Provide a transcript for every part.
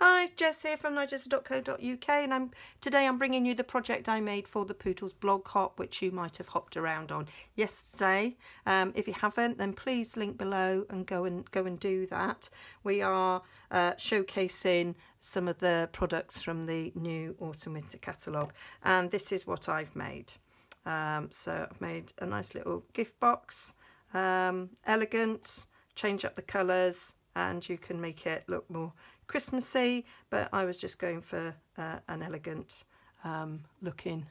Hi, Jess here from Nigezza.co.uk, and today I'm bringing you the project I made for the Pootlers blog hop, which you might have hopped around on yesterday. If you haven't, then please link below and go and do that. We are showcasing some of the products from the new autumn winter catalogue, and this is what I've made. So I've made a nice little gift box, elegant, change up the colours, and you can make it look more Christmassy, but I was just going for an elegant looking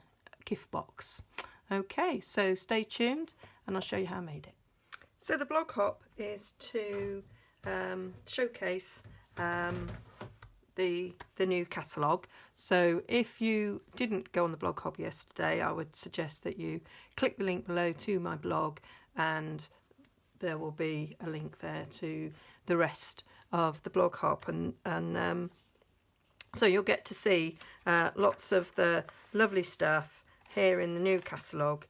gift box. Okay, so stay tuned and I'll show you how I made it. So the blog hop is to showcase the new catalogue. So if you didn't go on the blog hop yesterday, I would suggest that you click the link below to my blog, and there will be a link there to the rest of the blog hop, and so you'll get to see lots of the lovely stuff here in the new catalogue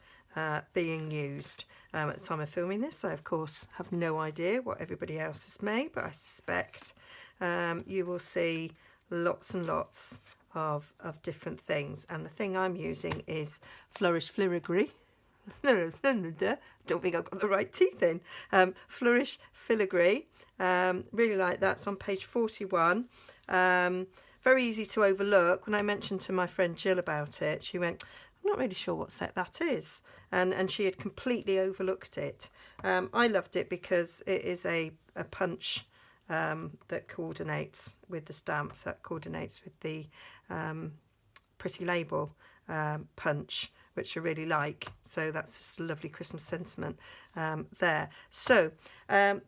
being used. At the time of filming this, I of course have no idea what everybody else has made, but I suspect you will see lots and lots of different things, and the thing I'm using is Flourish Filigree. Don't think I've got the right teeth in. Flourish Filigree. Really like that. It's on page 41. Very easy to overlook. When I mentioned to my friend Jill about it, she went, I'm not really sure what set that is, and she had completely overlooked it. I loved it because it is a punch that coordinates with the stamps, that coordinates with the Pretty Label punch, which I really like. So that's just a lovely Christmas sentiment there. So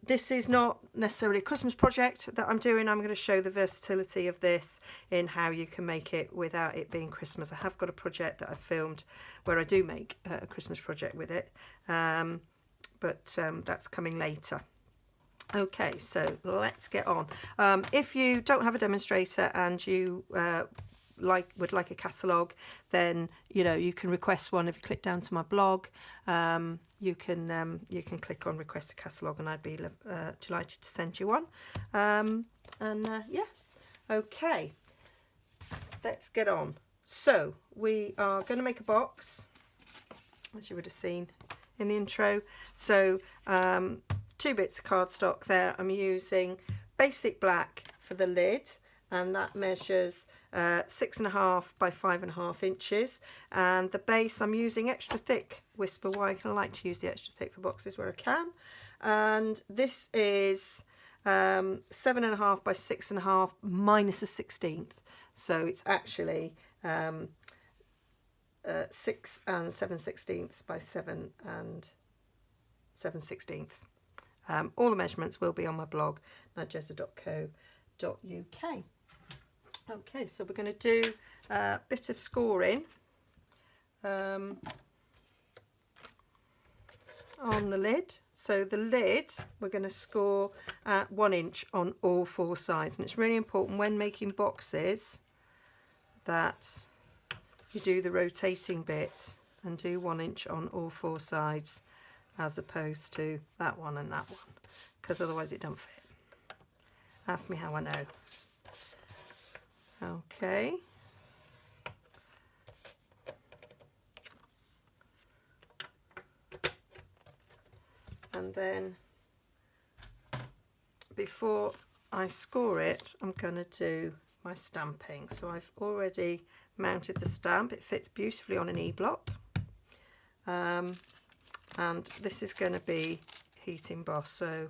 this is not necessarily a Christmas project that I'm doing. I'm going to show the versatility of this in how you can make it without it being Christmas. I have got a project that I've filmed where I do make a Christmas project with it, but that's coming later. Okay, so let's get on. If you don't have a demonstrator and you would like a catalogue, then you can request one. If you click down to my blog, you can click on request a catalogue, and I'd be delighted to send you one. Yeah, okay, let's get on. So we are going to make a box, as you would have seen in the intro. So 2 bits of cardstock there. I'm using basic black for the lid, and that measures 6.5 by 5.5 inches, and the base I'm using extra thick Whisper White. I like to use the extra thick for boxes where I can, and this is 7.5 by 6.5 minus a 16th, so it's actually 6 and 7/16 by 7 and 7/16. All the measurements will be on my blog, Nigezza.co.uk. Okay, so we're going to do a bit of scoring on the lid. So the lid, we're going to score at 1 inch on all 4 sides, and it's really important when making boxes that you do the rotating bit and do 1 inch on all 4 sides, as opposed to that one and that one, because otherwise it don't fit. Ask me how I know. Okay. And then before I score it, I'm going to do my stamping. So I've already mounted the stamp. It fits beautifully on an E-block. And this is going to be heat emboss, so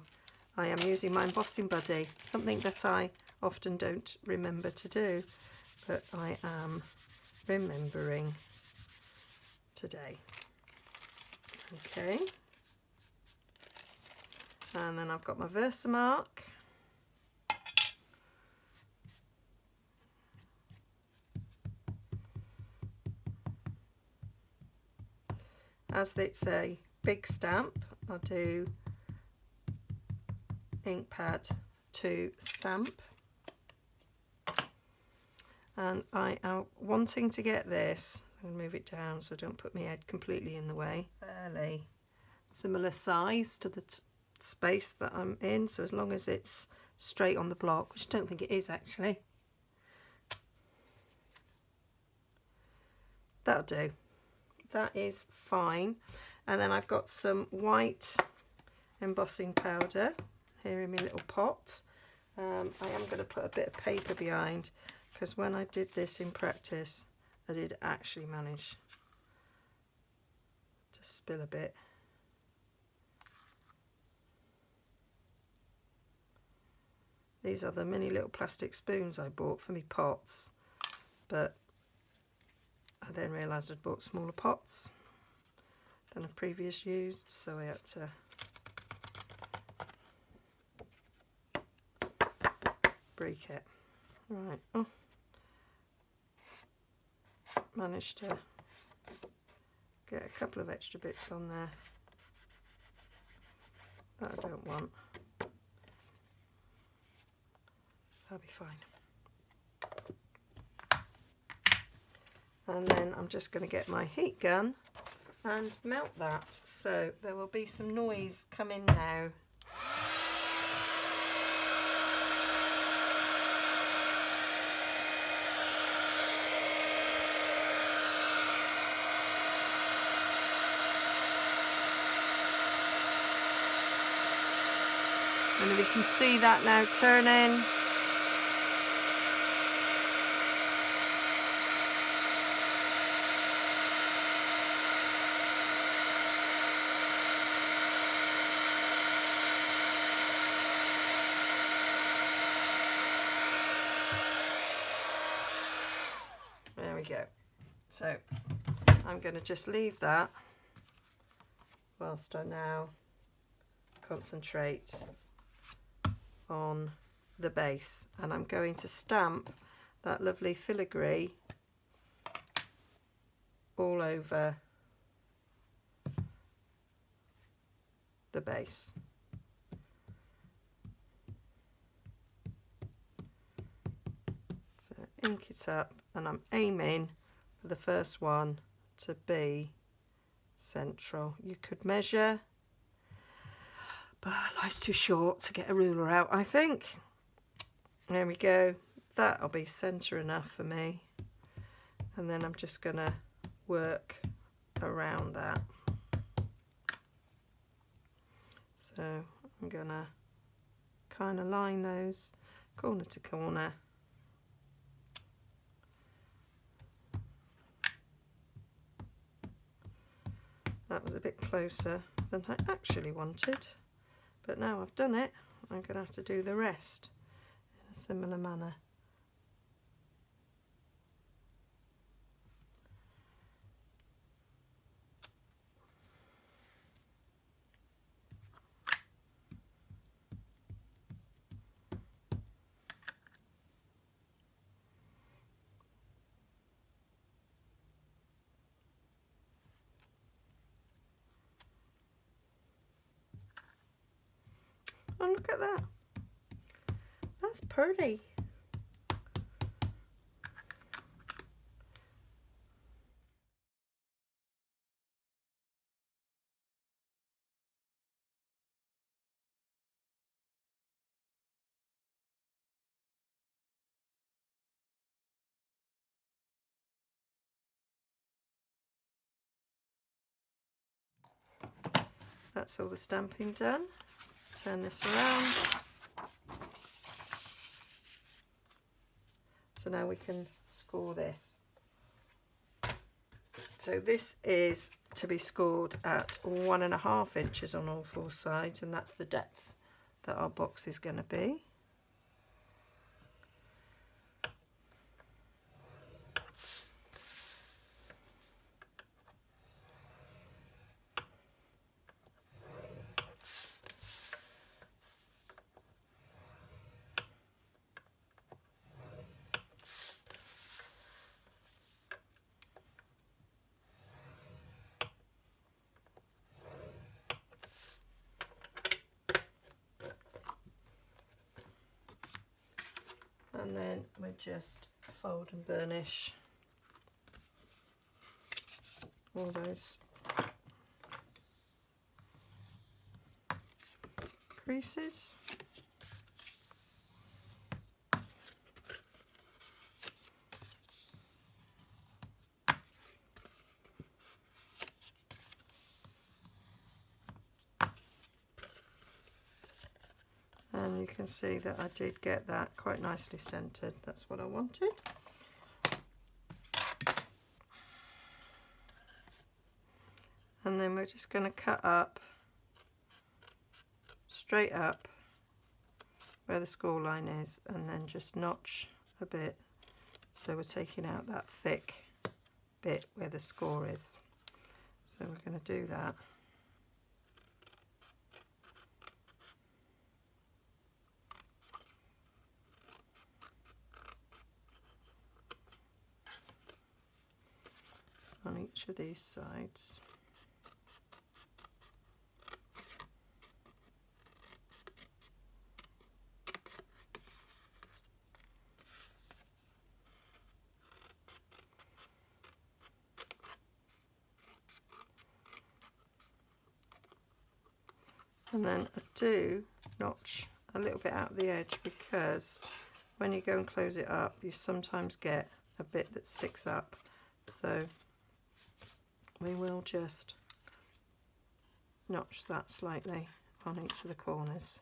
I am using my embossing buddy, something that I often don't remember to do, but I am remembering today. Okay, and then I've got my Versamark. As it's a big stamp, I'll do ink pad to stamp, and I am wanting to get this, I'm going to move it down so I don't put my head completely in the way, fairly similar size to the space that I'm in, so as long as it's straight on the block, which I don't think it is actually, that'll do. That is fine. And then I've got some white embossing powder here in my little pot. I am going to put a bit of paper behind, because when I did this in practice I did actually manage to spill a bit. These are the mini little plastic spoons I bought for my pots, but I then realised I'd bought smaller pots than I've previously used, so I had to break it. Right, oh, managed to get a couple of extra bits on there that I don't want. That'll be fine. And then I'm just going to get my heat gun and melt that. So there will be some noise coming now. And we can see that now turning. There we go. So I'm going to just leave that whilst I now concentrate on the base, and I'm going to stamp that lovely filigree all over the base. So ink it up, and I'm aiming for the first one to be central. You could measure, but life's too short to get a ruler out, I think. There we go. That'll be centre enough for me. And then I'm just going to work around that. So I'm going to kind of line those corner to corner. That was a bit closer than I actually wanted. But now I've done it, I'm going to have to do the rest in a similar manner. Oh, look at that. That's pretty. That's all the stamping done. Turn this around. So now we can score this. So this is to be scored at 1.5 inches on all four sides, and that's the depth that our box is going to be. And then we just fold and burnish all those creases. And you can see that I did get that quite nicely centered. That's what I wanted. And then we're just going to cut up, straight up where the score line is, and then just notch a bit. So we're taking out that thick bit where the score is. So we're going to do that. On each of these sides. And then I do notch a little bit out the edge, because when you go and close it up, you sometimes get a bit that sticks up. So we will just notch that slightly on each of the corners.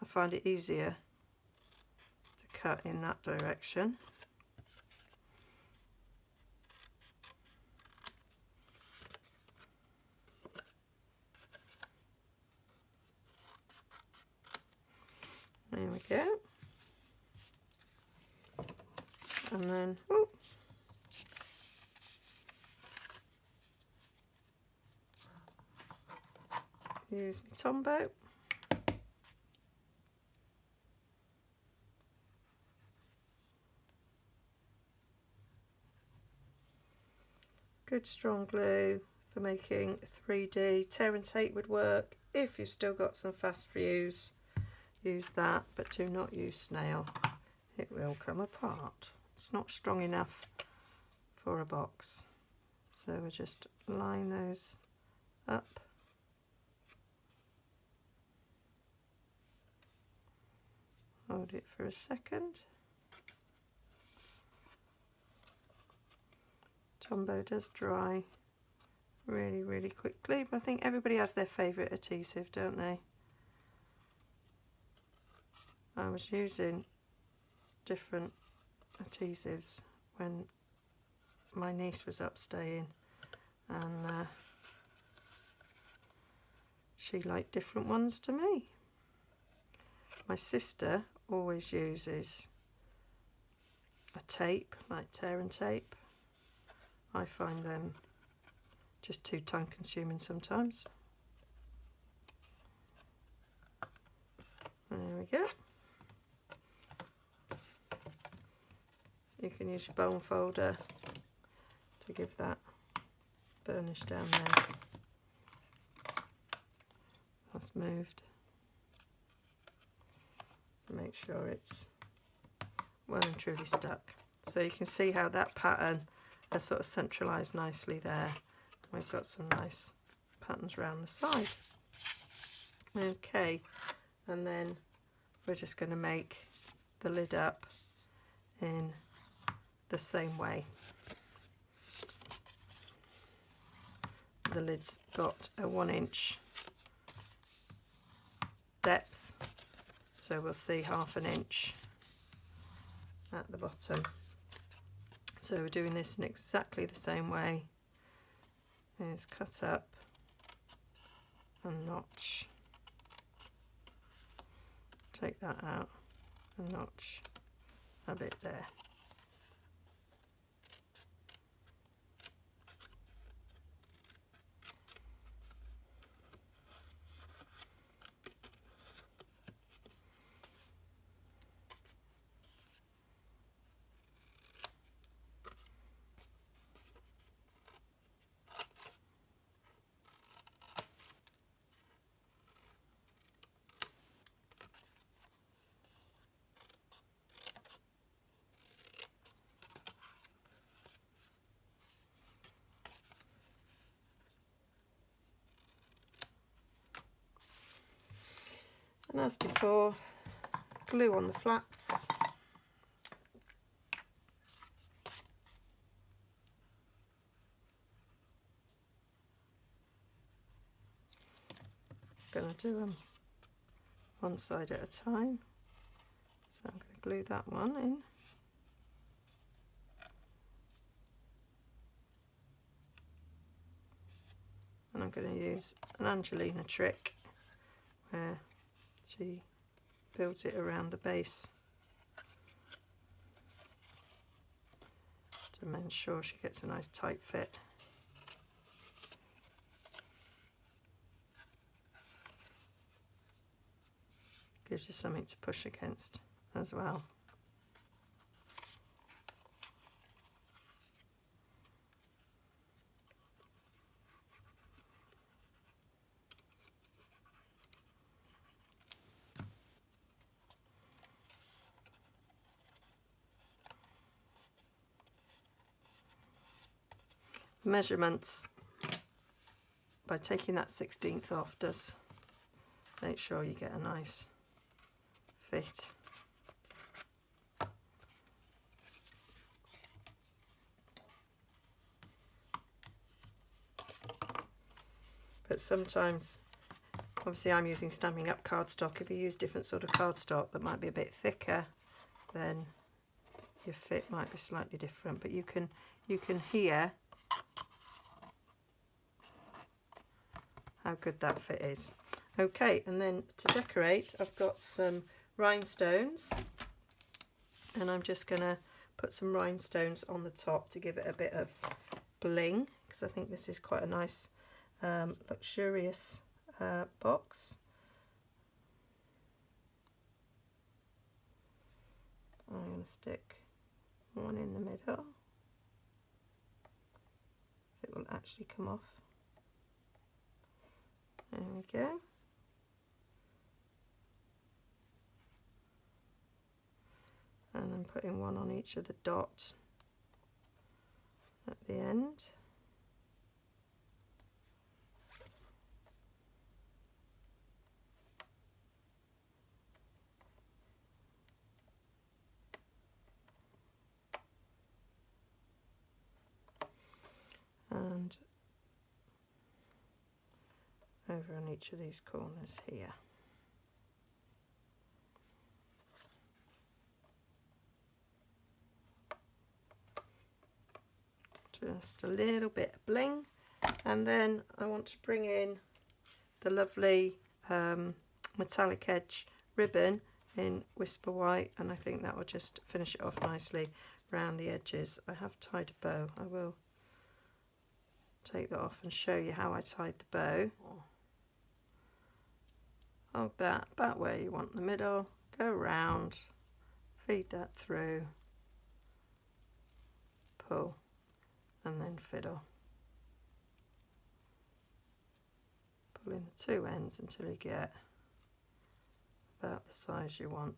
I find it easier to cut in that direction. There we go. And then, oh, use my Tombow. Good strong glue for making 3D. Tear and tape would work. If you've still got some fast fuse, use that, but do not use snail. It will come apart. It's not strong enough for a box. So we'll just line those up. Hold it for a second. Tombow does dry really, really quickly, but I think everybody has their favourite adhesive, don't they? I was using different adhesives when my niece was up staying, and she liked different ones to me. My sister always uses a tape, like tear and tape. I find them just too time consuming sometimes. There we go. You can use your bone folder to give that burnish down there. That's moved. Make sure it's well and truly stuck. So you can see how that pattern has sort of centralised nicely there. We've got some nice patterns around the side. Okay, and then we're just going to make the lid up in the same way. The lid's got a 1-inch depth, so we'll see 1/2 inch at the bottom. So we're doing this in exactly the same way. Is cut up and notch, take that out and notch a bit there. And as before, glue on the flaps. Gonna do them one side at a time. So I'm going to glue that one in. And I'm going to use an Angelina trick where she builds it around the base to make sure she gets a nice tight fit. Gives you something to push against as well. Measurements, by taking that 16th off, does make sure you get a nice fit. But sometimes, obviously I'm using Stampin' Up cardstock. If you use different sort of cardstock that might be a bit thicker, then your fit might be slightly different. But you can hear how good that fit is. Okay, and then to decorate, I've got some rhinestones, and I'm just going to put some rhinestones on the top to give it a bit of bling, because I think this is quite a nice luxurious box. I'm going to stick one in the middle. It will actually come off. There we go. And then putting one on each of the dots at the end. And over on each of these corners here. Just a little bit of bling, and then I want to bring in the lovely metallic edge ribbon in Whisper White, and I think that will just finish it off nicely around the edges. I have tied a bow. I will take that off and show you how I tied the bow. Hold that about where you want the middle, go round, feed that through, pull, and then fiddle. Pull in the two ends until you get about the size you want.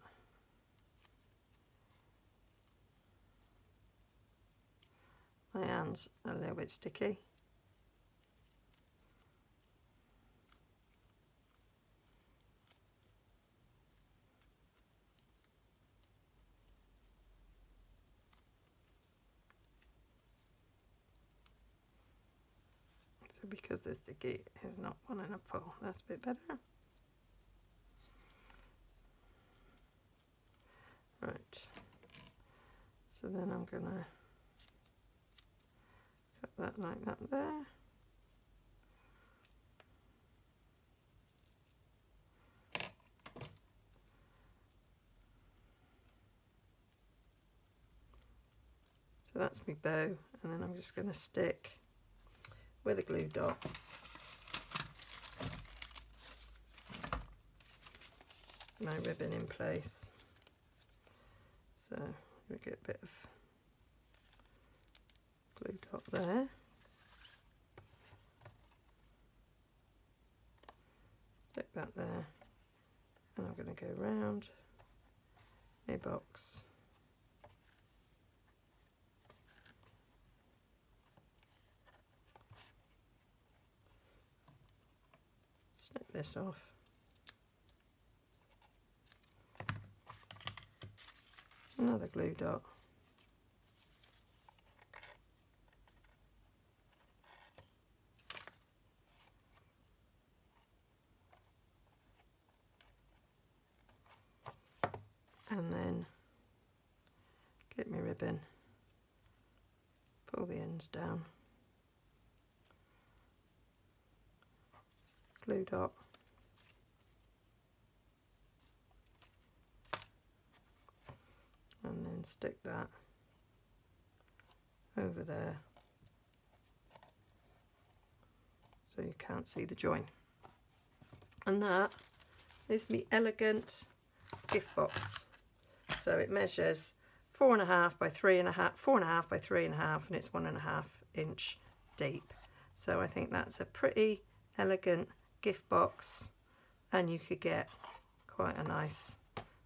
My hand's a little bit sticky. So because they're sticky, is not wanting to pull. That's a bit better. Right. So then I'm gonna cut that like that there. So that's my bow, and then I'm just going to stick with a glue dot my ribbon in place. So we get a bit of glue dot there. Stick that there, and I'm going to go round a box. Snip this off. Another glue dot. and then get my ribbon, pull the ends down, glue dot, and then stick that over there so you can't see the join. And that is my elegant gift box. So it measures 4.5 by 3.5, 4.5 by 3.5, and it's 1.5 inch deep. So I think that's a pretty elegant gift box, and you could get quite a nice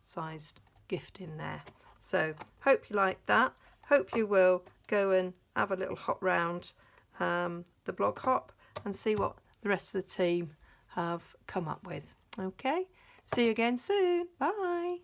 sized gift in there. So hope you like that. Hope you will go and have a little hop round the blog hop and see what the rest of the team have come up with. Okay, see you again soon. Bye.